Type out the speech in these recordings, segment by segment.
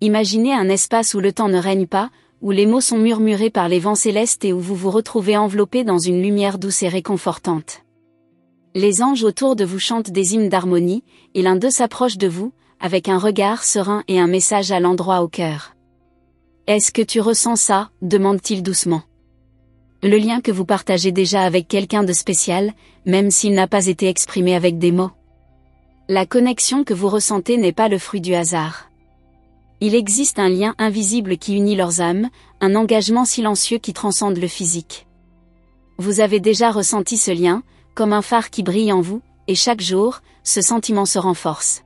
Imaginez un espace où le temps ne règne pas, où les mots sont murmurés par les vents célestes et où vous vous retrouvez enveloppé dans une lumière douce et réconfortante. Les anges autour de vous chantent des hymnes d'harmonie, et l'un d'eux s'approche de vous, avec un regard serein et un message à l'endroit au cœur. « Est-ce que tu ressens ça ?» demande-t-il doucement. Le lien que vous partagez déjà avec quelqu'un de spécial, même s'il n'a pas été exprimé avec des mots. La connexion que vous ressentez n'est pas le fruit du hasard. Il existe un lien invisible qui unit leurs âmes, un engagement silencieux qui transcende le physique. Vous avez déjà ressenti ce lien, comme un phare qui brille en vous, et chaque jour, ce sentiment se renforce.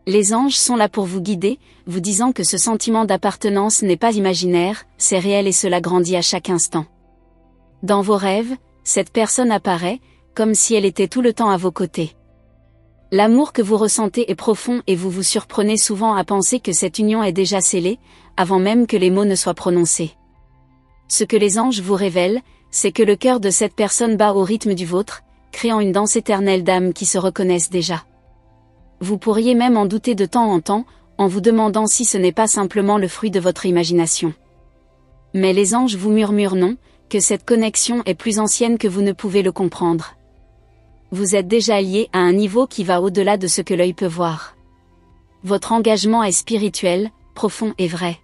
Les anges sont là pour vous guider, vous disant que ce sentiment d'appartenance n'est pas imaginaire, c'est réel et cela grandit à chaque instant. Dans vos rêves, cette personne apparaît, comme si elle était tout le temps à vos côtés. L'amour que vous ressentez est profond et vous vous surprenez souvent à penser que cette union est déjà scellée, avant même que les mots ne soient prononcés. Ce que les anges vous révèlent, c'est que le cœur de cette personne bat au rythme du vôtre, créant une danse éternelle d'âmes qui se reconnaissent déjà. Vous pourriez même en douter de temps en temps, en vous demandant si ce n'est pas simplement le fruit de votre imagination. Mais les anges vous murmurent non, que cette connexion est plus ancienne que vous ne pouvez le comprendre. Vous êtes déjà lié à un niveau qui va au-delà de ce que l'œil peut voir. Votre engagement est spirituel, profond et vrai.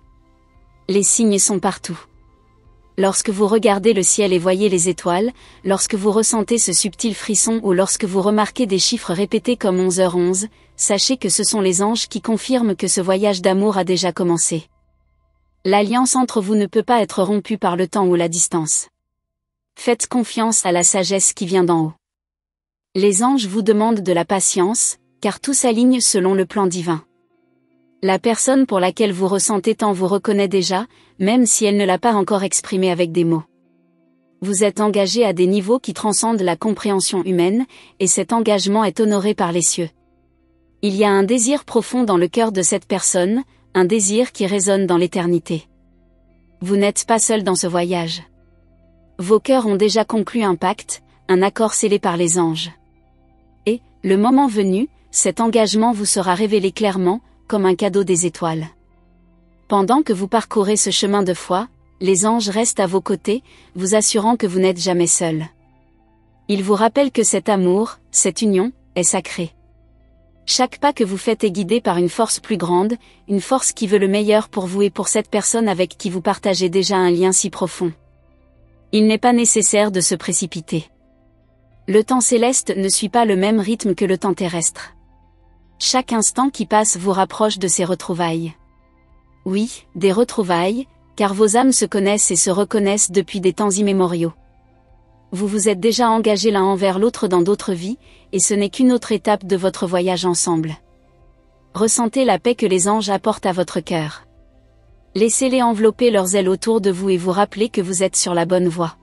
Les signes sont partout. Lorsque vous regardez le ciel et voyez les étoiles, lorsque vous ressentez ce subtil frisson ou lorsque vous remarquez des chiffres répétés comme 11h11, sachez que ce sont les anges qui confirment que ce voyage d'amour a déjà commencé. L'alliance entre vous ne peut pas être rompue par le temps ou la distance. Faites confiance à la sagesse qui vient d'en haut. Les anges vous demandent de la patience, car tout s'aligne selon le plan divin. La personne pour laquelle vous ressentez tant vous reconnaît déjà, même si elle ne l'a pas encore exprimé avec des mots. Vous êtes engagé à des niveaux qui transcendent la compréhension humaine, et cet engagement est honoré par les cieux. Il y a un désir profond dans le cœur de cette personne, un désir qui résonne dans l'éternité. Vous n'êtes pas seul dans ce voyage. Vos cœurs ont déjà conclu un pacte, un accord scellé par les anges. Et, le moment venu, cet engagement vous sera révélé clairement, comme un cadeau des étoiles. Pendant que vous parcourez ce chemin de foi, les anges restent à vos côtés, vous assurant que vous n'êtes jamais seul. Ils vous rappellent que cet amour, cette union, est sacré. Chaque pas que vous faites est guidé par une force plus grande, une force qui veut le meilleur pour vous et pour cette personne avec qui vous partagez déjà un lien si profond. Il n'est pas nécessaire de se précipiter. Le temps céleste ne suit pas le même rythme que le temps terrestre. Chaque instant qui passe vous rapproche de ces retrouvailles. Oui, des retrouvailles, car vos âmes se connaissent et se reconnaissent depuis des temps immémoriaux. Vous vous êtes déjà engagés l'un envers l'autre dans d'autres vies, et ce n'est qu'une autre étape de votre voyage ensemble. Ressentez la paix que les anges apportent à votre cœur. Laissez-les envelopper leurs ailes autour de vous et vous rappelez que vous êtes sur la bonne voie.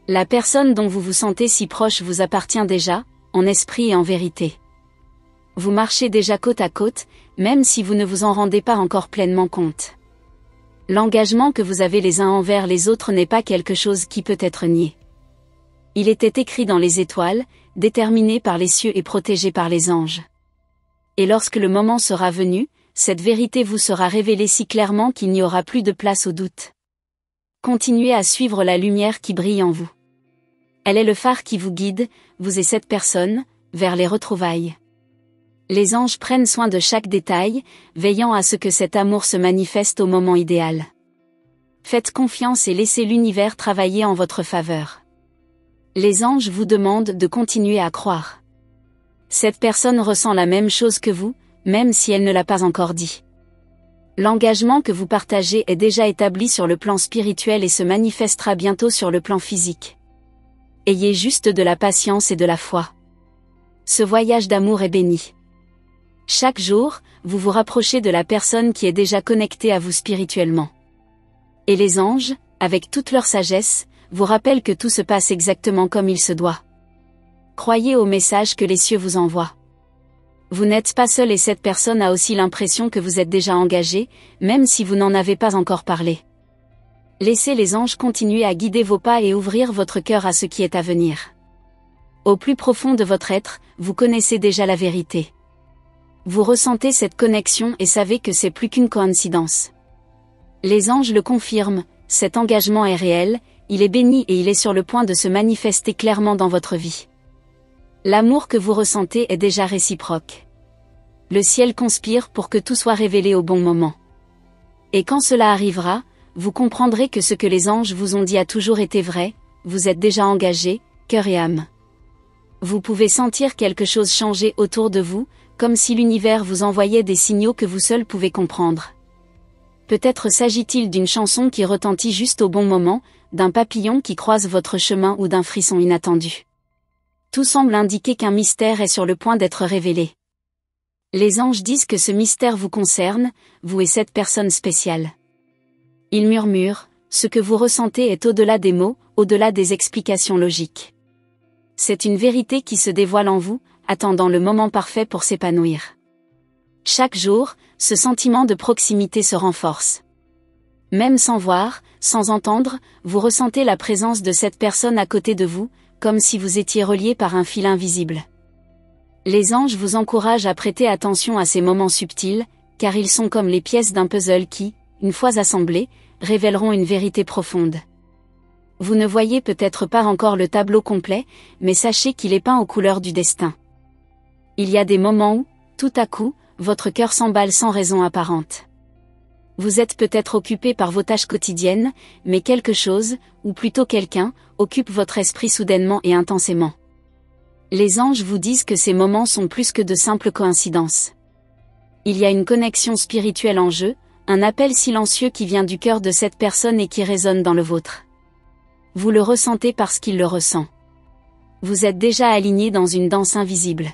La personne dont vous vous sentez si proche vous appartient déjà, en esprit et en vérité. Vous marchez déjà côte à côte, même si vous ne vous en rendez pas encore pleinement compte. L'engagement que vous avez les uns envers les autres n'est pas quelque chose qui peut être nié. Il était écrit dans les étoiles, déterminé par les cieux et protégé par les anges. Et lorsque le moment sera venu, cette vérité vous sera révélée si clairement qu'il n'y aura plus de place au doute. Continuez à suivre la lumière qui brille en vous. Elle est le phare qui vous guide, vous et cette personne, vers les retrouvailles. Les anges prennent soin de chaque détail, veillant à ce que cet amour se manifeste au moment idéal. Faites confiance et laissez l'univers travailler en votre faveur. Les anges vous demandent de continuer à croire. Cette personne ressent la même chose que vous, même si elle ne l'a pas encore dit. L'engagement que vous partagez est déjà établi sur le plan spirituel et se manifestera bientôt sur le plan physique. Ayez juste de la patience et de la foi. Ce voyage d'amour est béni. Chaque jour, vous vous rapprochez de la personne qui est déjà connectée à vous spirituellement. Et les anges, avec toute leur sagesse, vous rappellent que tout se passe exactement comme il se doit. Croyez au message que les cieux vous envoient. Vous n'êtes pas seul et cette personne a aussi l'impression que vous êtes déjà engagé, même si vous n'en avez pas encore parlé. Laissez les anges continuer à guider vos pas et ouvrir votre cœur à ce qui est à venir. Au plus profond de votre être, vous connaissez déjà la vérité. Vous ressentez cette connexion et savez que c'est plus qu'une coïncidence. Les anges le confirment, cet engagement est réel, il est béni et il est sur le point de se manifester clairement dans votre vie. L'amour que vous ressentez est déjà réciproque. Le ciel conspire pour que tout soit révélé au bon moment. Et quand cela arrivera, vous comprendrez que ce que les anges vous ont dit a toujours été vrai, vous êtes déjà engagé, cœur et âme. Vous pouvez sentir quelque chose changer autour de vous, comme si l'univers vous envoyait des signaux que vous seul pouvez comprendre. Peut-être s'agit-il d'une chanson qui retentit juste au bon moment, d'un papillon qui croise votre chemin ou d'un frisson inattendu. Tout semble indiquer qu'un mystère est sur le point d'être révélé. Les anges disent que ce mystère vous concerne, vous et cette personne spéciale. Ils murmurent, ce que vous ressentez est au-delà des mots, au-delà des explications logiques. C'est une vérité qui se dévoile en vous, attendant le moment parfait pour s'épanouir. Chaque jour, ce sentiment de proximité se renforce. Même sans voir, sans entendre, vous ressentez la présence de cette personne à côté de vous, comme si vous étiez relié par un fil invisible. Les anges vous encouragent à prêter attention à ces moments subtils, car ils sont comme les pièces d'un puzzle qui, une fois assemblées, révéleront une vérité profonde. Vous ne voyez peut-être pas encore le tableau complet, mais sachez qu'il est peint aux couleurs du destin. Il y a des moments où, tout à coup, votre cœur s'emballe sans raison apparente. Vous êtes peut-être occupé par vos tâches quotidiennes, mais quelque chose, ou plutôt quelqu'un, occupe votre esprit soudainement et intensément. Les anges vous disent que ces moments sont plus que de simples coïncidences. Il y a une connexion spirituelle en jeu, un appel silencieux qui vient du cœur de cette personne et qui résonne dans le vôtre. Vous le ressentez parce qu'il le ressent. Vous êtes déjà aligné dans une danse invisible.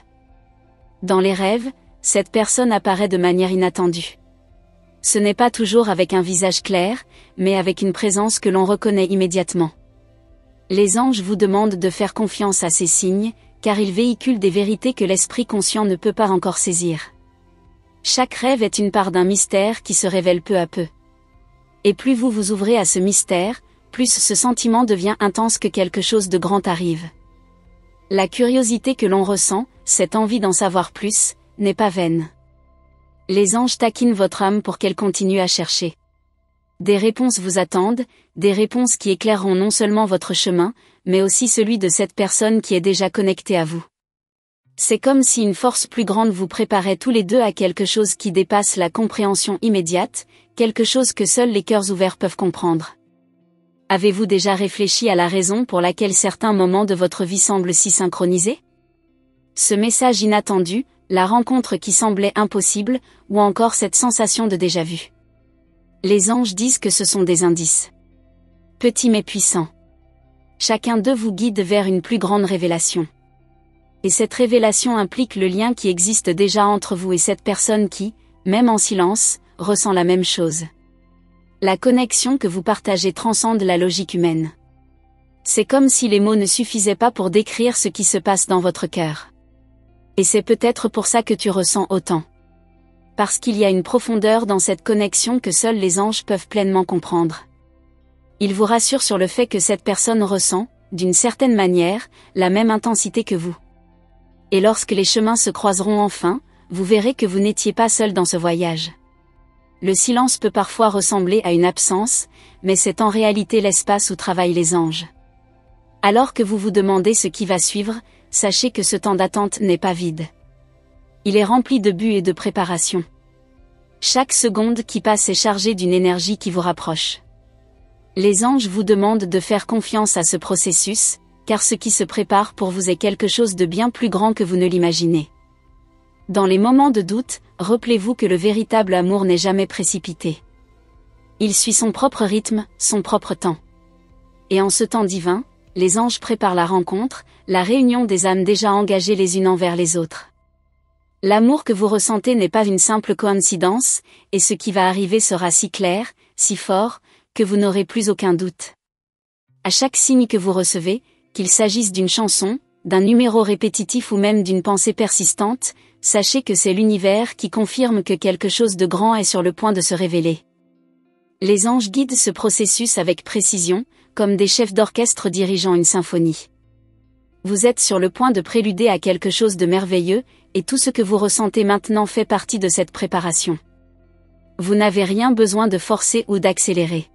Dans les rêves, cette personne apparaît de manière inattendue. Ce n'est pas toujours avec un visage clair, mais avec une présence que l'on reconnaît immédiatement. Les anges vous demandent de faire confiance à ces signes, car ils véhiculent des vérités que l'esprit conscient ne peut pas encore saisir. Chaque rêve est une part d'un mystère qui se révèle peu à peu. Et plus vous vous ouvrez à ce mystère, plus ce sentiment devient intense que quelque chose de grand arrive. La curiosité que l'on ressent, cette envie d'en savoir plus, n'est pas vaine. Les anges taquinent votre âme pour qu'elle continue à chercher. Des réponses vous attendent, des réponses qui éclaireront non seulement votre chemin, mais aussi celui de cette personne qui est déjà connectée à vous. C'est comme si une force plus grande vous préparait tous les deux à quelque chose qui dépasse la compréhension immédiate, quelque chose que seuls les cœurs ouverts peuvent comprendre. Avez-vous déjà réfléchi à la raison pour laquelle certains moments de votre vie semblent si synchronisés? Ce message inattendu, la rencontre qui semblait impossible, ou encore cette sensation de déjà-vu. Les anges disent que ce sont des indices. Petits mais puissants. Chacun d'eux vous guide vers une plus grande révélation. Et cette révélation implique le lien qui existe déjà entre vous et cette personne qui, même en silence, ressent la même chose. La connexion que vous partagez transcende la logique humaine. C'est comme si les mots ne suffisaient pas pour décrire ce qui se passe dans votre cœur. Et c'est peut-être pour ça que tu ressens autant. Parce qu'il y a une profondeur dans cette connexion que seuls les anges peuvent pleinement comprendre. Ils vous rassurent sur le fait que cette personne ressent, d'une certaine manière, la même intensité que vous. Et lorsque les chemins se croiseront enfin, vous verrez que vous n'étiez pas seul dans ce voyage. Le silence peut parfois ressembler à une absence, mais c'est en réalité l'espace où travaillent les anges. Alors que vous vous demandez ce qui va suivre, sachez que ce temps d'attente n'est pas vide. Il est rempli de buts et de préparation. Chaque seconde qui passe est chargée d'une énergie qui vous rapproche. Les anges vous demandent de faire confiance à ce processus, car ce qui se prépare pour vous est quelque chose de bien plus grand que vous ne l'imaginez. Dans les moments de doute, rappelez-vous que le véritable amour n'est jamais précipité. Il suit son propre rythme, son propre temps. Et en ce temps divin, les anges préparent la rencontre, la réunion des âmes déjà engagées les unes envers les autres. L'amour que vous ressentez n'est pas une simple coïncidence, et ce qui va arriver sera si clair, si fort, que vous n'aurez plus aucun doute. À chaque signe que vous recevez, qu'il s'agisse d'une chanson, d'un numéro répétitif ou même d'une pensée persistante, sachez que c'est l'univers qui confirme que quelque chose de grand est sur le point de se révéler. Les anges guident ce processus avec précision, comme des chefs d'orchestre dirigeant une symphonie. Vous êtes sur le point de préluder à quelque chose de merveilleux, et tout ce que vous ressentez maintenant fait partie de cette préparation. Vous n'avez rien besoin de forcer ou d'accélérer.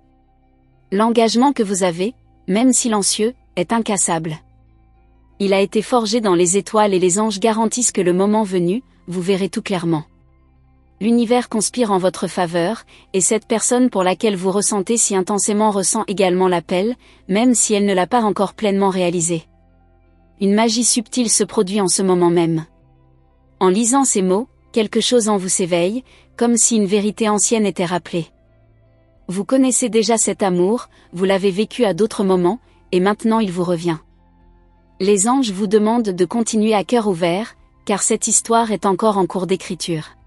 L'engagement que vous avez, même silencieux, est incassable. Il a été forgé dans les étoiles et les anges garantissent que le moment venu, vous verrez tout clairement. L'univers conspire en votre faveur, et cette personne pour laquelle vous ressentez si intensément ressent également l'appel, même si elle ne l'a pas encore pleinement réalisé. Une magie subtile se produit en ce moment même. En lisant ces mots, quelque chose en vous s'éveille, comme si une vérité ancienne était rappelée. Vous connaissez déjà cet amour, vous l'avez vécu à d'autres moments, et maintenant il vous revient. Les anges vous demandent de continuer à cœur ouvert, car cette histoire est encore en cours d'écriture.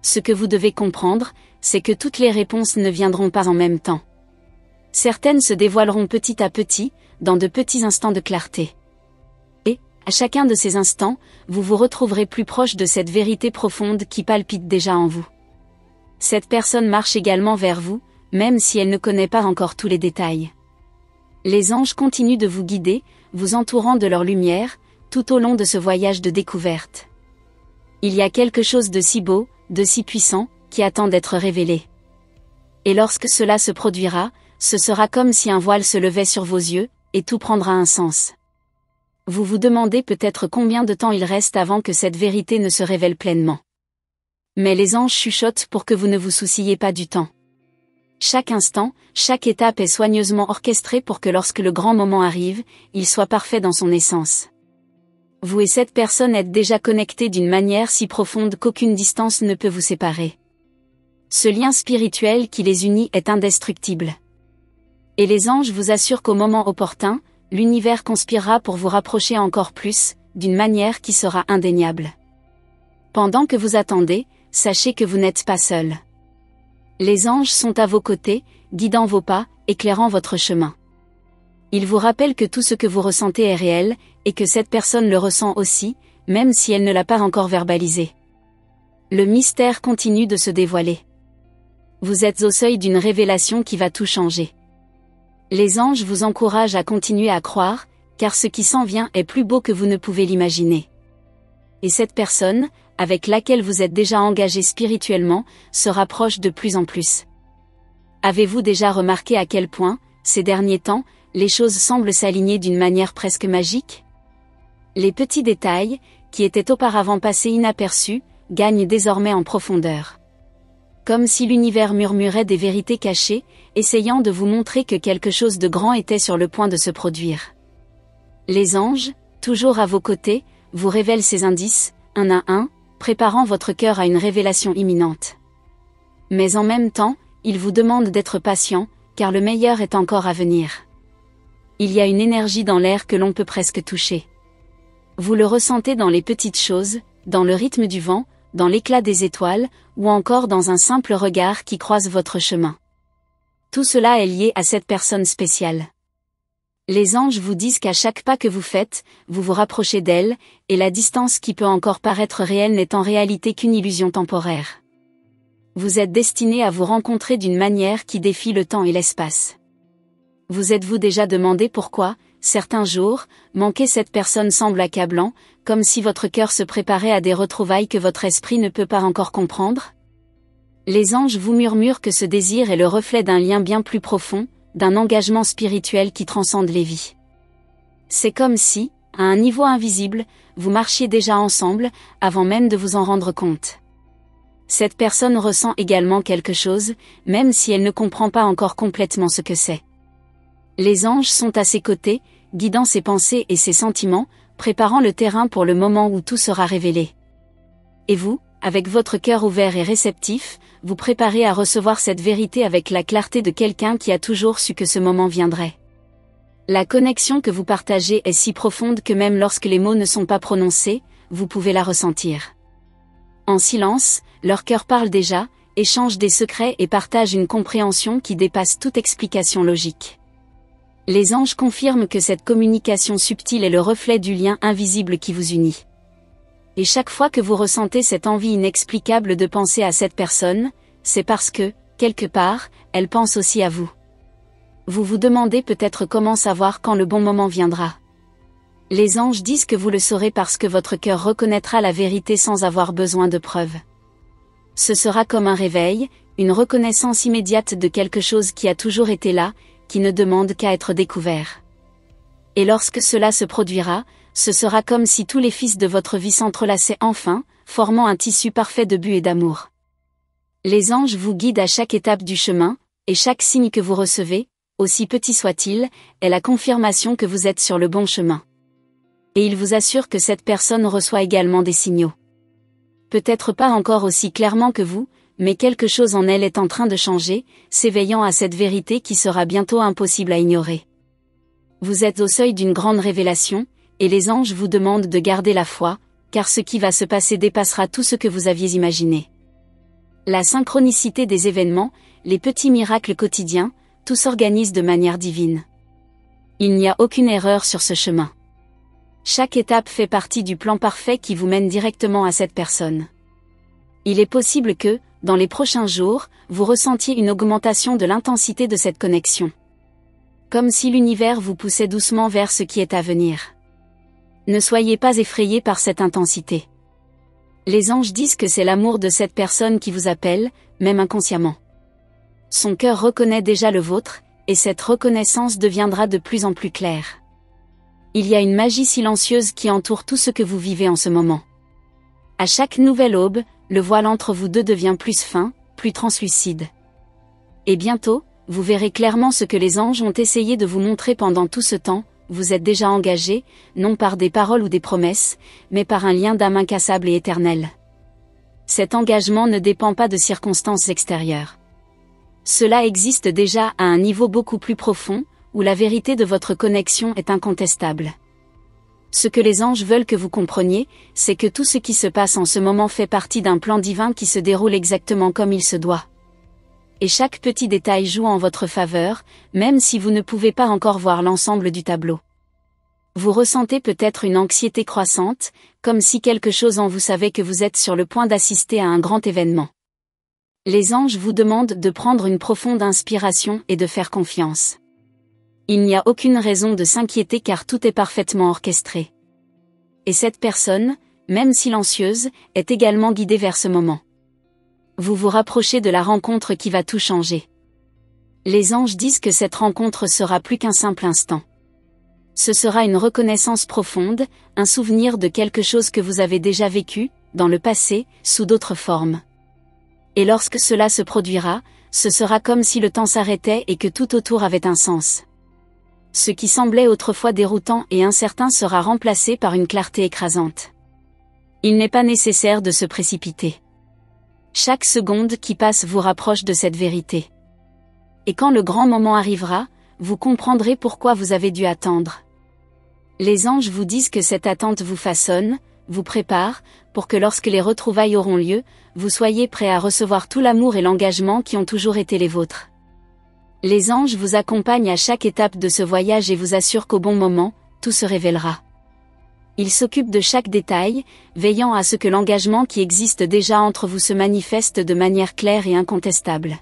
Ce que vous devez comprendre, c'est que toutes les réponses ne viendront pas en même temps. Certaines se dévoileront petit à petit, dans de petits instants de clarté. Et, à chacun de ces instants, vous vous retrouverez plus proche de cette vérité profonde qui palpite déjà en vous. Cette personne marche également vers vous, même si elle ne connaît pas encore tous les détails. Les anges continuent de vous guider, vous entourant de leur lumière, tout au long de ce voyage de découverte. Il y a quelque chose de si beau, de si puissant, qui attend d'être révélé. Et lorsque cela se produira, ce sera comme si un voile se levait sur vos yeux, et tout prendra un sens. Vous vous demandez peut-être combien de temps il reste avant que cette vérité ne se révèle pleinement. Mais les anges chuchotent pour que vous ne vous souciez pas du temps. Chaque instant, chaque étape est soigneusement orchestrée pour que lorsque le grand moment arrive, il soit parfait dans son essence. Vous et cette personne êtes déjà connectés d'une manière si profonde qu'aucune distance ne peut vous séparer. Ce lien spirituel qui les unit est indestructible. Et les anges vous assurent qu'au moment opportun, l'univers conspirera pour vous rapprocher encore plus, d'une manière qui sera indéniable. Pendant que vous attendez, sachez que vous n'êtes pas seul. Les anges sont à vos côtés, guidant vos pas, éclairant votre chemin. Ils vous rappellent que tout ce que vous ressentez est réel, et que cette personne le ressent aussi, même si elle ne l'a pas encore verbalisé. Le mystère continue de se dévoiler. Vous êtes au seuil d'une révélation qui va tout changer. Les anges vous encouragent à continuer à croire, car ce qui s'en vient est plus beau que vous ne pouvez l'imaginer. Et cette personne, avec laquelle vous êtes déjà engagé spirituellement, se rapproche de plus en plus. Avez-vous déjà remarqué à quel point, ces derniers temps, les choses semblent s'aligner d'une manière presque magique? Les petits détails, qui étaient auparavant passés inaperçus, gagnent désormais en profondeur. Comme si l'univers murmurait des vérités cachées, essayant de vous montrer que quelque chose de grand était sur le point de se produire. Les anges, toujours à vos côtés, vous révèlent ces indices, un à un, préparant votre cœur à une révélation imminente. Mais en même temps, ils vous demandent d'être patient, car le meilleur est encore à venir. Il y a une énergie dans l'air que l'on peut presque toucher. Vous le ressentez dans les petites choses, dans le rythme du vent, dans l'éclat des étoiles, ou encore dans un simple regard qui croise votre chemin. Tout cela est lié à cette personne spéciale. Les anges vous disent qu'à chaque pas que vous faites, vous vous rapprochez d'elle, et la distance qui peut encore paraître réelle n'est en réalité qu'une illusion temporaire. Vous êtes destiné à vous rencontrer d'une manière qui défie le temps et l'espace. Vous êtes-vous déjà demandé pourquoi, certains jours, manquer cette personne semble accablant, comme si votre cœur se préparait à des retrouvailles que votre esprit ne peut pas encore comprendre? Les anges vous murmurent que ce désir est le reflet d'un lien bien plus profond, d'un engagement spirituel qui transcende les vies. C'est comme si, à un niveau invisible, vous marchiez déjà ensemble, avant même de vous en rendre compte. Cette personne ressent également quelque chose, même si elle ne comprend pas encore complètement ce que c'est. Les anges sont à ses côtés, guidant ses pensées et ses sentiments, préparant le terrain pour le moment où tout sera révélé. Et vous, avec votre cœur ouvert et réceptif, vous préparez à recevoir cette vérité avec la clarté de quelqu'un qui a toujours su que ce moment viendrait. La connexion que vous partagez est si profonde que même lorsque les mots ne sont pas prononcés, vous pouvez la ressentir. En silence, leur cœur parle déjà, échange des secrets et partage une compréhension qui dépasse toute explication logique. Les anges confirment que cette communication subtile est le reflet du lien invisible qui vous unit. Et chaque fois que vous ressentez cette envie inexplicable de penser à cette personne, c'est parce que, quelque part, elle pense aussi à vous. Vous vous demandez peut-être comment savoir quand le bon moment viendra. Les anges disent que vous le saurez parce que votre cœur reconnaîtra la vérité sans avoir besoin de preuves. Ce sera comme un réveil, une reconnaissance immédiate de quelque chose qui a toujours été là, qui ne demande qu'à être découvert. Et lorsque cela se produira, ce sera comme si tous les fils de votre vie s'entrelaçaient enfin, formant un tissu parfait de but et d'amour. Les anges vous guident à chaque étape du chemin, et chaque signe que vous recevez, aussi petit soit-il, est la confirmation que vous êtes sur le bon chemin. Et il vous assure que cette personne reçoit également des signaux. Peut-être pas encore aussi clairement que vous, mais quelque chose en elle est en train de changer, s'éveillant à cette vérité qui sera bientôt impossible à ignorer. Vous êtes au seuil d'une grande révélation, et les anges vous demandent de garder la foi, car ce qui va se passer dépassera tout ce que vous aviez imaginé. La synchronicité des événements, les petits miracles quotidiens, tout s'organise de manière divine. Il n'y a aucune erreur sur ce chemin. Chaque étape fait partie du plan parfait qui vous mène directement à cette personne. Il est possible que, dans les prochains jours, vous ressentiez une augmentation de l'intensité de cette connexion. Comme si l'univers vous poussait doucement vers ce qui est à venir. Ne soyez pas effrayés par cette intensité. Les anges disent que c'est l'amour de cette personne qui vous appelle, même inconsciemment. Son cœur reconnaît déjà le vôtre, et cette reconnaissance deviendra de plus en plus claire. Il y a une magie silencieuse qui entoure tout ce que vous vivez en ce moment. À chaque nouvelle aube, le voile entre vous deux devient plus fin, plus translucide. Et bientôt, vous verrez clairement ce que les anges ont essayé de vous montrer pendant tout ce temps. Vous êtes déjà engagé, non par des paroles ou des promesses, mais par un lien d'âme incassable et éternel. Cet engagement ne dépend pas de circonstances extérieures. Cela existe déjà à un niveau beaucoup plus profond, où la vérité de votre connexion est incontestable. Ce que les anges veulent que vous compreniez, c'est que tout ce qui se passe en ce moment fait partie d'un plan divin qui se déroule exactement comme il se doit. Et chaque petit détail joue en votre faveur, même si vous ne pouvez pas encore voir l'ensemble du tableau. Vous ressentez peut-être une anxiété croissante, comme si quelque chose en vous savait que vous êtes sur le point d'assister à un grand événement. Les anges vous demandent de prendre une profonde inspiration et de faire confiance. Il n'y a aucune raison de s'inquiéter car tout est parfaitement orchestré. Et cette personne, même silencieuse, est également guidée vers ce moment. Vous vous rapprochez de la rencontre qui va tout changer. Les anges disent que cette rencontre sera plus qu'un simple instant. Ce sera une reconnaissance profonde, un souvenir de quelque chose que vous avez déjà vécu, dans le passé, sous d'autres formes. Et lorsque cela se produira, ce sera comme si le temps s'arrêtait et que tout autour avait un sens. Ce qui semblait autrefois déroutant et incertain sera remplacé par une clarté écrasante. Il n'est pas nécessaire de se précipiter. Chaque seconde qui passe vous rapproche de cette vérité. Et quand le grand moment arrivera, vous comprendrez pourquoi vous avez dû attendre. Les anges vous disent que cette attente vous façonne, vous prépare, pour que lorsque les retrouvailles auront lieu, vous soyez prêt à recevoir tout l'amour et l'engagement qui ont toujours été les vôtres. Les anges vous accompagnent à chaque étape de ce voyage et vous assurent qu'au bon moment, tout se révélera. Ils s'occupent de chaque détail, veillant à ce que l'engagement qui existe déjà entre vous se manifeste de manière claire et incontestable.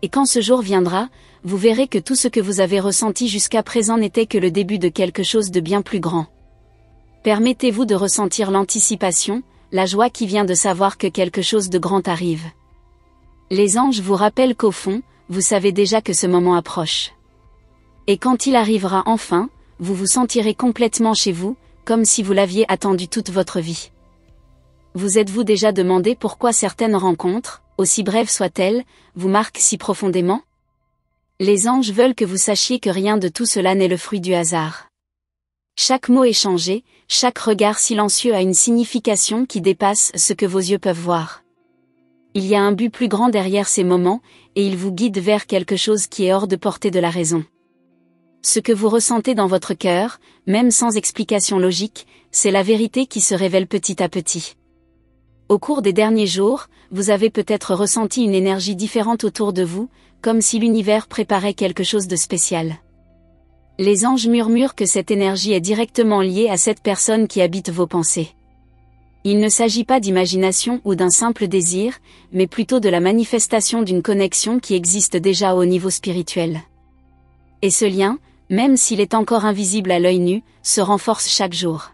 Et quand ce jour viendra, vous verrez que tout ce que vous avez ressenti jusqu'à présent n'était que le début de quelque chose de bien plus grand. Permettez-vous de ressentir l'anticipation, la joie qui vient de savoir que quelque chose de grand arrive. Les anges vous rappellent qu'au fond, vous savez déjà que ce moment approche. Et quand il arrivera enfin, vous vous sentirez complètement chez vous, comme si vous l'aviez attendu toute votre vie. Vous êtes-vous déjà demandé pourquoi certaines rencontres, aussi brèves soient-elles, vous marquent si profondément? Les anges veulent que vous sachiez que rien de tout cela n'est le fruit du hasard. Chaque mot échangé, chaque regard silencieux a une signification qui dépasse ce que vos yeux peuvent voir. Il y a un but plus grand derrière ces moments, et il vous guide vers quelque chose qui est hors de portée de la raison. Ce que vous ressentez dans votre cœur, même sans explication logique, c'est la vérité qui se révèle petit à petit. Au cours des derniers jours, vous avez peut-être ressenti une énergie différente autour de vous, comme si l'univers préparait quelque chose de spécial. Les anges murmurent que cette énergie est directement liée à cette personne qui habite vos pensées. Il ne s'agit pas d'imagination ou d'un simple désir, mais plutôt de la manifestation d'une connexion qui existe déjà au niveau spirituel. Et ce lien, même s'il est encore invisible à l'œil nu, se renforce chaque jour.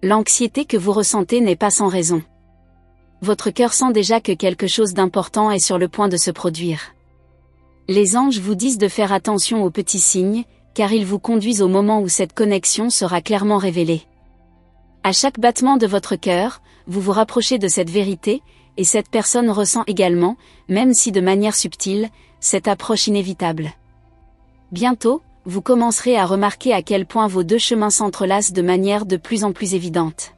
L'anxiété que vous ressentez n'est pas sans raison. Votre cœur sent déjà que quelque chose d'important est sur le point de se produire. Les anges vous disent de faire attention aux petits signes, car ils vous conduisent au moment où cette connexion sera clairement révélée. À chaque battement de votre cœur, vous vous rapprochez de cette vérité, et cette personne ressent également, même si de manière subtile, cette approche inévitable. Bientôt, vous commencerez à remarquer à quel point vos deux chemins s'entrelacent de manière de plus en plus évidente.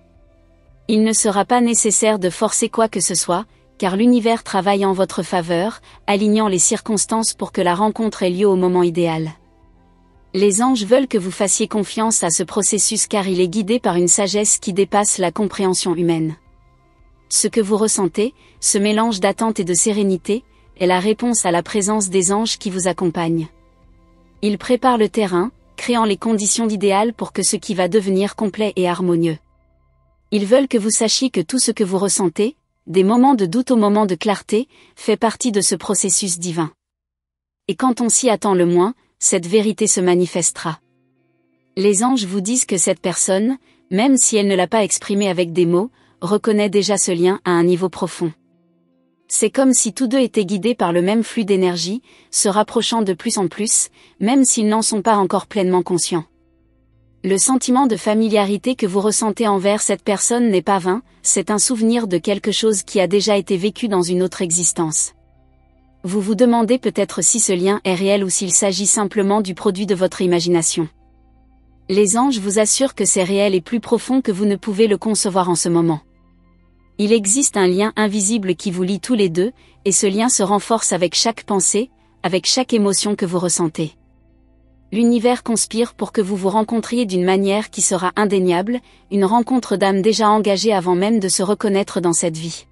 Il ne sera pas nécessaire de forcer quoi que ce soit, car l'univers travaille en votre faveur, alignant les circonstances pour que la rencontre ait lieu au moment idéal. Les anges veulent que vous fassiez confiance à ce processus car il est guidé par une sagesse qui dépasse la compréhension humaine. Ce que vous ressentez, ce mélange d'attente et de sérénité, est la réponse à la présence des anges qui vous accompagnent. Ils préparent le terrain, créant les conditions idéales pour que ce qui va devenir complet et harmonieux. Ils veulent que vous sachiez que tout ce que vous ressentez, des moments de doute aux moments de clarté, fait partie de ce processus divin. Et quand on s'y attend le moins, cette vérité se manifestera. Les anges vous disent que cette personne, même si elle ne l'a pas exprimé avec des mots, reconnaît déjà ce lien à un niveau profond. C'est comme si tous deux étaient guidés par le même flux d'énergie, se rapprochant de plus en plus, même s'ils n'en sont pas encore pleinement conscients. Le sentiment de familiarité que vous ressentez envers cette personne n'est pas vain, c'est un souvenir de quelque chose qui a déjà été vécu dans une autre existence. Vous vous demandez peut-être si ce lien est réel ou s'il s'agit simplement du produit de votre imagination. Les anges vous assurent que c'est réel et plus profond que vous ne pouvez le concevoir en ce moment. Il existe un lien invisible qui vous lie tous les deux, et ce lien se renforce avec chaque pensée, avec chaque émotion que vous ressentez. L'univers conspire pour que vous vous rencontriez d'une manière qui sera indéniable, une rencontre d'âme déjà engagée avant même de se reconnaître dans cette vie.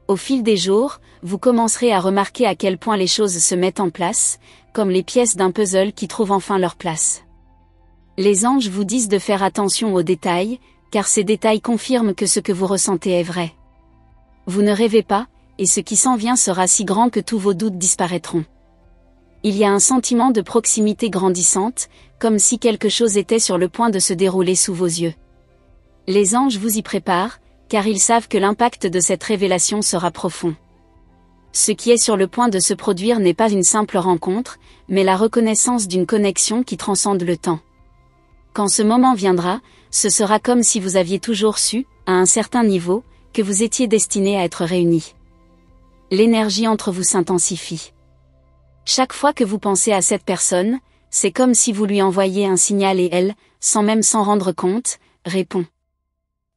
Au fil des jours, vous commencerez à remarquer à quel point les choses se mettent en place, comme les pièces d'un puzzle qui trouvent enfin leur place. Les anges vous disent de faire attention aux détails, car ces détails confirment que ce que vous ressentez est vrai. Vous ne rêvez pas, et ce qui s'en vient sera si grand que tous vos doutes disparaîtront. Il y a un sentiment de proximité grandissante, comme si quelque chose était sur le point de se dérouler sous vos yeux. Les anges vous y préparent, car ils savent que l'impact de cette révélation sera profond. Ce qui est sur le point de se produire n'est pas une simple rencontre, mais la reconnaissance d'une connexion qui transcende le temps. Quand ce moment viendra, ce sera comme si vous aviez toujours su, à un certain niveau, que vous étiez destinés à être réunis. L'énergie entre vous s'intensifie. Chaque fois que vous pensez à cette personne, c'est comme si vous lui envoyiez un signal et elle, sans même s'en rendre compte, répond.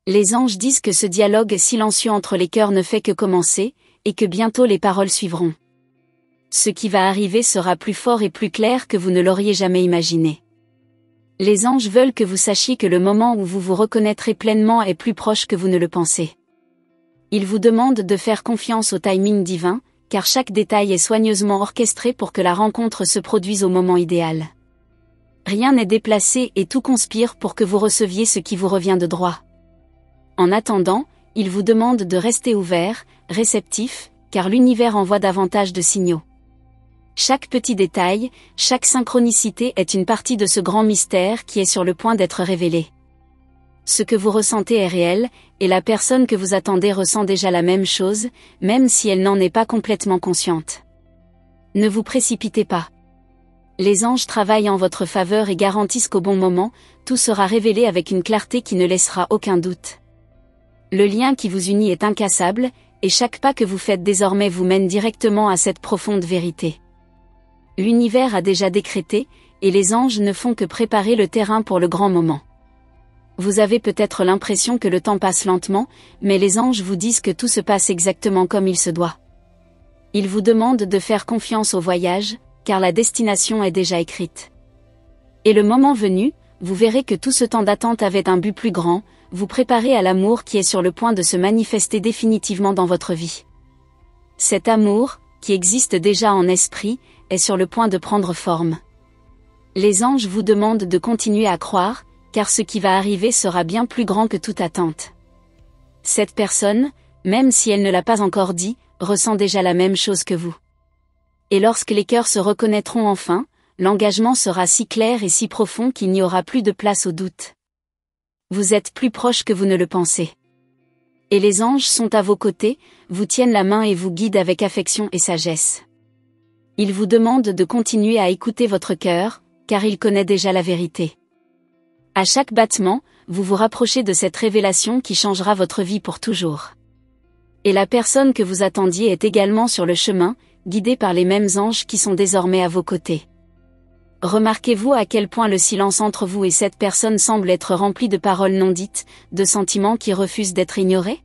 Les anges disent que ce dialogue silencieux entre les cœurs ne fait que commencer, et que bientôt les paroles suivront. Ce qui va arriver sera plus fort et plus clair que vous ne l'auriez jamais imaginé. Les anges veulent que vous sachiez que le moment où vous vous reconnaîtrez pleinement est plus proche que vous ne le pensez. Ils vous demandent de faire confiance au timing divin, car chaque détail est soigneusement orchestré pour que la rencontre se produise au moment idéal. Rien n'est déplacé et tout conspire pour que vous receviez ce qui vous revient de droit. En attendant, ils vous demandent de rester ouvert, réceptif, car l'univers envoie davantage de signaux. Chaque petit détail, chaque synchronicité est une partie de ce grand mystère qui est sur le point d'être révélé. Ce que vous ressentez est réel, et la personne que vous attendez ressent déjà la même chose, même si elle n'en est pas complètement consciente. Ne vous précipitez pas. Les anges travaillent en votre faveur et garantissent qu'au bon moment, tout sera révélé avec une clarté qui ne laissera aucun doute. Le lien qui vous unit est incassable, et chaque pas que vous faites désormais vous mène directement à cette profonde vérité. L'univers a déjà décrété, et les anges ne font que préparer le terrain pour le grand moment. Vous avez peut-être l'impression que le temps passe lentement, mais les anges vous disent que tout se passe exactement comme il se doit. Ils vous demandent de faire confiance au voyage, car la destination est déjà écrite. Et le moment venu, vous verrez que tout ce temps d'attente avait un but plus grand, vous préparer à l'amour qui est sur le point de se manifester définitivement dans votre vie. Cet amour, qui existe déjà en esprit, est sur le point de prendre forme. Les anges vous demandent de continuer à croire, car ce qui va arriver sera bien plus grand que toute attente. Cette personne, même si elle ne l'a pas encore dit, ressent déjà la même chose que vous. Et lorsque les cœurs se reconnaîtront enfin, l'engagement sera si clair et si profond qu'il n'y aura plus de place au doute. Vous êtes plus proche que vous ne le pensez. Et les anges sont à vos côtés, vous tiennent la main et vous guident avec affection et sagesse. Ils vous demandent de continuer à écouter votre cœur, car il connaît déjà la vérité. À chaque battement, vous vous rapprochez de cette révélation qui changera votre vie pour toujours. Et la personne que vous attendiez est également sur le chemin, guidée par les mêmes anges qui sont désormais à vos côtés. Remarquez-vous à quel point le silence entre vous et cette personne semble être rempli de paroles non dites, de sentiments qui refusent d'être ignorés?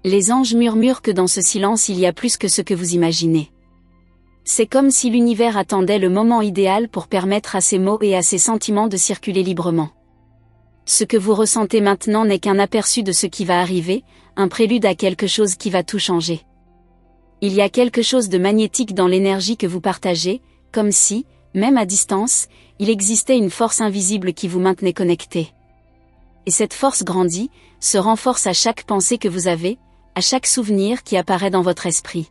Les anges murmurent que dans ce silence il y a plus que ce que vous imaginez. C'est comme si l'univers attendait le moment idéal pour permettre à ces mots et à ces sentiments de circuler librement. Ce que vous ressentez maintenant n'est qu'un aperçu de ce qui va arriver, un prélude à quelque chose qui va tout changer. Il y a quelque chose de magnétique dans l'énergie que vous partagez, comme si, même à distance, il existait une force invisible qui vous maintenait connecté. Et cette force grandit, se renforce à chaque pensée que vous avez, à chaque souvenir qui apparaît dans votre esprit.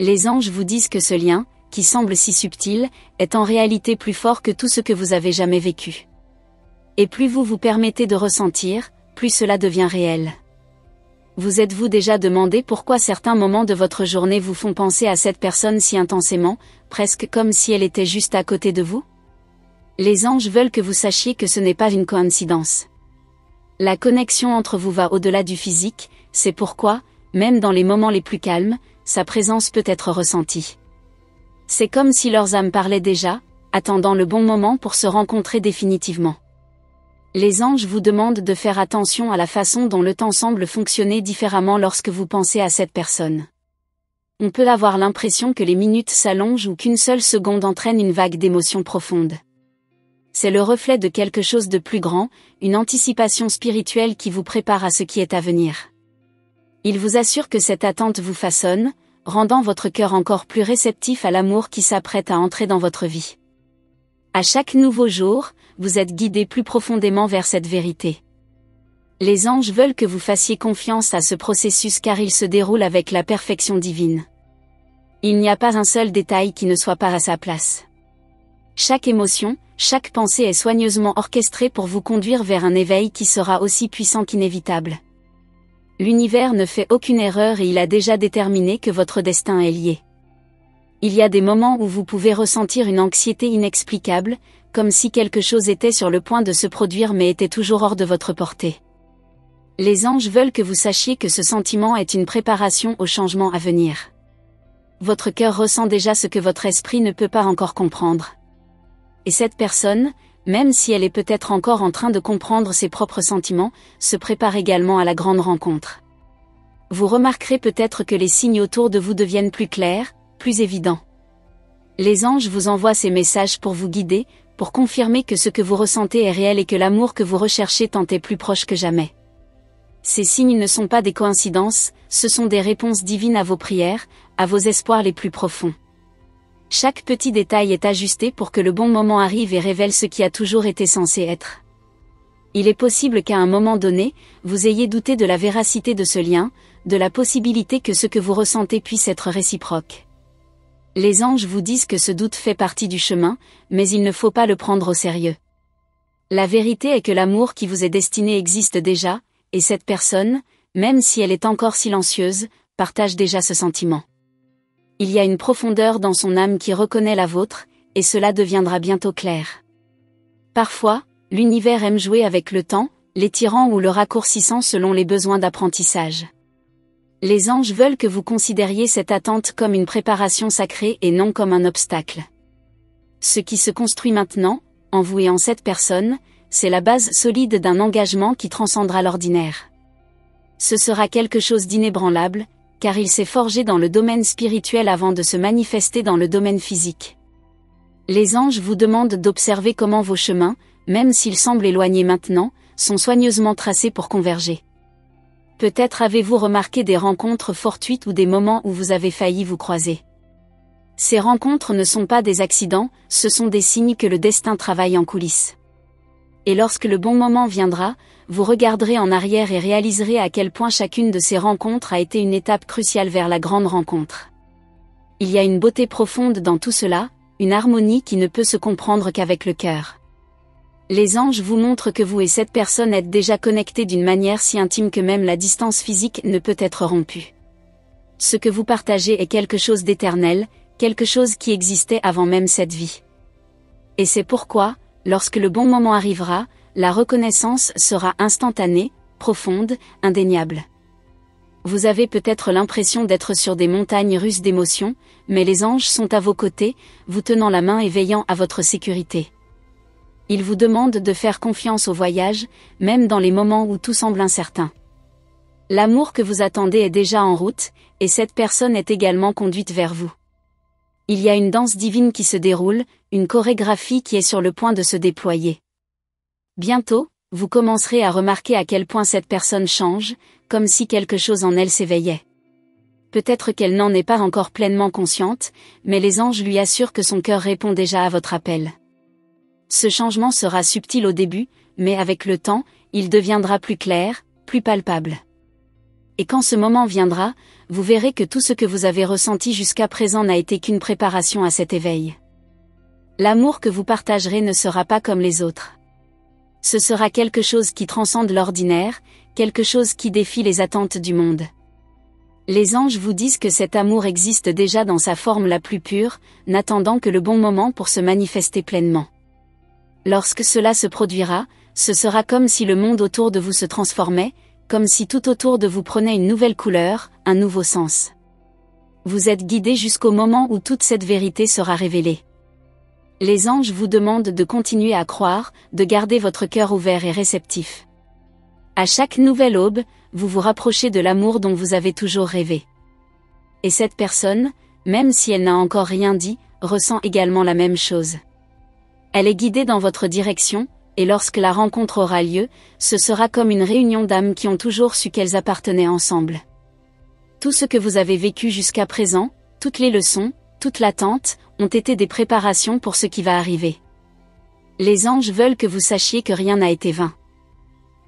Les anges vous disent que ce lien, qui semble si subtil, est en réalité plus fort que tout ce que vous avez jamais vécu. Et plus vous vous permettez de ressentir, plus cela devient réel. Vous êtes-vous déjà demandé pourquoi certains moments de votre journée vous font penser à cette personne si intensément, presque comme si elle était juste à côté de vous? Les anges veulent que vous sachiez que ce n'est pas une coïncidence. La connexion entre vous va au-delà du physique, c'est pourquoi, même dans les moments les plus calmes, sa présence peut être ressentie. C'est comme si leurs âmes parlaient déjà, attendant le bon moment pour se rencontrer définitivement. Les anges vous demandent de faire attention à la façon dont le temps semble fonctionner différemment lorsque vous pensez à cette personne. On peut avoir l'impression que les minutes s'allongent ou qu'une seule seconde entraîne une vague d'émotions profondes. C'est le reflet de quelque chose de plus grand, une anticipation spirituelle qui vous prépare à ce qui est à venir. Il vous assure que cette attente vous façonne, rendant votre cœur encore plus réceptif à l'amour qui s'apprête à entrer dans votre vie. À chaque nouveau jour, vous êtes guidé plus profondément vers cette vérité. Les anges veulent que vous fassiez confiance à ce processus car il se déroule avec la perfection divine. Il n'y a pas un seul détail qui ne soit pas à sa place. Chaque émotion, chaque pensée est soigneusement orchestrée pour vous conduire vers un éveil qui sera aussi puissant qu'inévitable. L'univers ne fait aucune erreur et il a déjà déterminé que votre destin est lié. Il y a des moments où vous pouvez ressentir une anxiété inexplicable, comme si quelque chose était sur le point de se produire mais était toujours hors de votre portée. Les anges veulent que vous sachiez que ce sentiment est une préparation au changement à venir. Votre cœur ressent déjà ce que votre esprit ne peut pas encore comprendre. Et cette personne, même si elle est peut-être encore en train de comprendre ses propres sentiments, se prépare également à la grande rencontre. Vous remarquerez peut-être que les signes autour de vous deviennent plus clairs, plus évidents. Les anges vous envoient ces messages pour vous guider, pour confirmer que ce que vous ressentez est réel et que l'amour que vous recherchez tant est plus proche que jamais. Ces signes ne sont pas des coïncidences, ce sont des réponses divines à vos prières, à vos espoirs les plus profonds. Chaque petit détail est ajusté pour que le bon moment arrive et révèle ce qui a toujours été censé être. Il est possible qu'à un moment donné, vous ayez douté de la véracité de ce lien, de la possibilité que ce que vous ressentez puisse être réciproque. Les anges vous disent que ce doute fait partie du chemin, mais il ne faut pas le prendre au sérieux. La vérité est que l'amour qui vous est destiné existe déjà, et cette personne, même si elle est encore silencieuse, partage déjà ce sentiment. Il y a une profondeur dans son âme qui reconnaît la vôtre, et cela deviendra bientôt clair. Parfois, l'univers aime jouer avec le temps, l'étirant ou le raccourcissant selon les besoins d'apprentissage. Les anges veulent que vous considériez cette attente comme une préparation sacrée et non comme un obstacle. Ce qui se construit maintenant, en vous et en cette personne, c'est la base solide d'un engagement qui transcendra l'ordinaire. Ce sera quelque chose d'inébranlable, car il s'est forgé dans le domaine spirituel avant de se manifester dans le domaine physique. Les anges vous demandent d'observer comment vos chemins, même s'ils semblent éloignés maintenant, sont soigneusement tracés pour converger. Peut-être avez-vous remarqué des rencontres fortuites ou des moments où vous avez failli vous croiser. Ces rencontres ne sont pas des accidents, ce sont des signes que le destin travaille en coulisses. Et lorsque le bon moment viendra, vous regarderez en arrière et réaliserez à quel point chacune de ces rencontres a été une étape cruciale vers la grande rencontre. Il y a une beauté profonde dans tout cela, une harmonie qui ne peut se comprendre qu'avec le cœur. Les anges vous montrent que vous et cette personne êtes déjà connectés d'une manière si intime que même la distance physique ne peut être rompue. Ce que vous partagez est quelque chose d'éternel, quelque chose qui existait avant même cette vie. Et c'est pourquoi, lorsque le bon moment arrivera, la reconnaissance sera instantanée, profonde, indéniable. Vous avez peut-être l'impression d'être sur des montagnes russes d'émotions, mais les anges sont à vos côtés, vous tenant la main et veillant à votre sécurité. Ils vous demandent de faire confiance au voyage, même dans les moments où tout semble incertain. L'amour que vous attendez est déjà en route, et cette personne est également conduite vers vous. Il y a une danse divine qui se déroule, une chorégraphie qui est sur le point de se déployer. Bientôt, vous commencerez à remarquer à quel point cette personne change, comme si quelque chose en elle s'éveillait. Peut-être qu'elle n'en est pas encore pleinement consciente, mais les anges lui assurent que son cœur répond déjà à votre appel. Ce changement sera subtil au début, mais avec le temps, il deviendra plus clair, plus palpable. Et quand ce moment viendra, vous verrez que tout ce que vous avez ressenti jusqu'à présent n'a été qu'une préparation à cet éveil. L'amour que vous partagerez ne sera pas comme les autres. Ce sera quelque chose qui transcende l'ordinaire, quelque chose qui défie les attentes du monde. Les anges vous disent que cet amour existe déjà dans sa forme la plus pure, n'attendant que le bon moment pour se manifester pleinement. Lorsque cela se produira, ce sera comme si le monde autour de vous se transformait, comme si tout autour de vous prenait une nouvelle couleur, un nouveau sens. Vous êtes guidé jusqu'au moment où toute cette vérité sera révélée. Les anges vous demandent de continuer à croire, de garder votre cœur ouvert et réceptif. À chaque nouvelle aube, vous vous rapprochez de l'amour dont vous avez toujours rêvé. Et cette personne, même si elle n'a encore rien dit, ressent également la même chose. Elle est guidée dans votre direction, et lorsque la rencontre aura lieu, ce sera comme une réunion d'âmes qui ont toujours su qu'elles appartenaient ensemble. Tout ce que vous avez vécu jusqu'à présent, toutes les leçons, toute l'attente, ont été des préparations pour ce qui va arriver. Les anges veulent que vous sachiez que rien n'a été vain.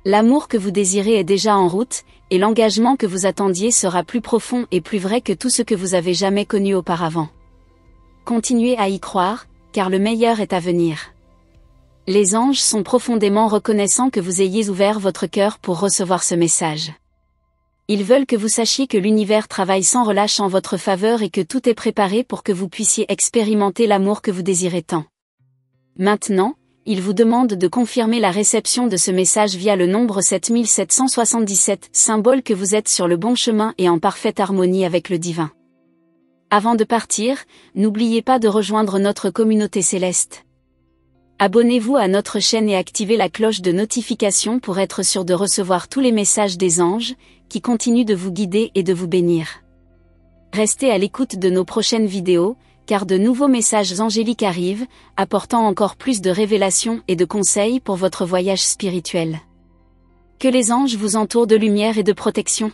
L'amour que vous désirez est déjà en route, et l'engagement que vous attendiez sera plus profond et plus vrai que tout ce que vous avez jamais connu auparavant. Continuez à y croire, car le meilleur est à venir. Les anges sont profondément reconnaissants que vous ayez ouvert votre cœur pour recevoir ce message. Ils veulent que vous sachiez que l'univers travaille sans relâche en votre faveur et que tout est préparé pour que vous puissiez expérimenter l'amour que vous désirez tant. Maintenant, ils vous demandent de confirmer la réception de ce message via le nombre 7777, symbole que vous êtes sur le bon chemin et en parfaite harmonie avec le divin. Avant de partir, n'oubliez pas de rejoindre notre communauté céleste. Abonnez-vous à notre chaîne et activez la cloche de notification pour être sûr de recevoir tous les messages des anges, qui continuent de vous guider et de vous bénir. Restez à l'écoute de nos prochaines vidéos, car de nouveaux messages angéliques arrivent, apportant encore plus de révélations et de conseils pour votre voyage spirituel. Que les anges vous entourent de lumière et de protection.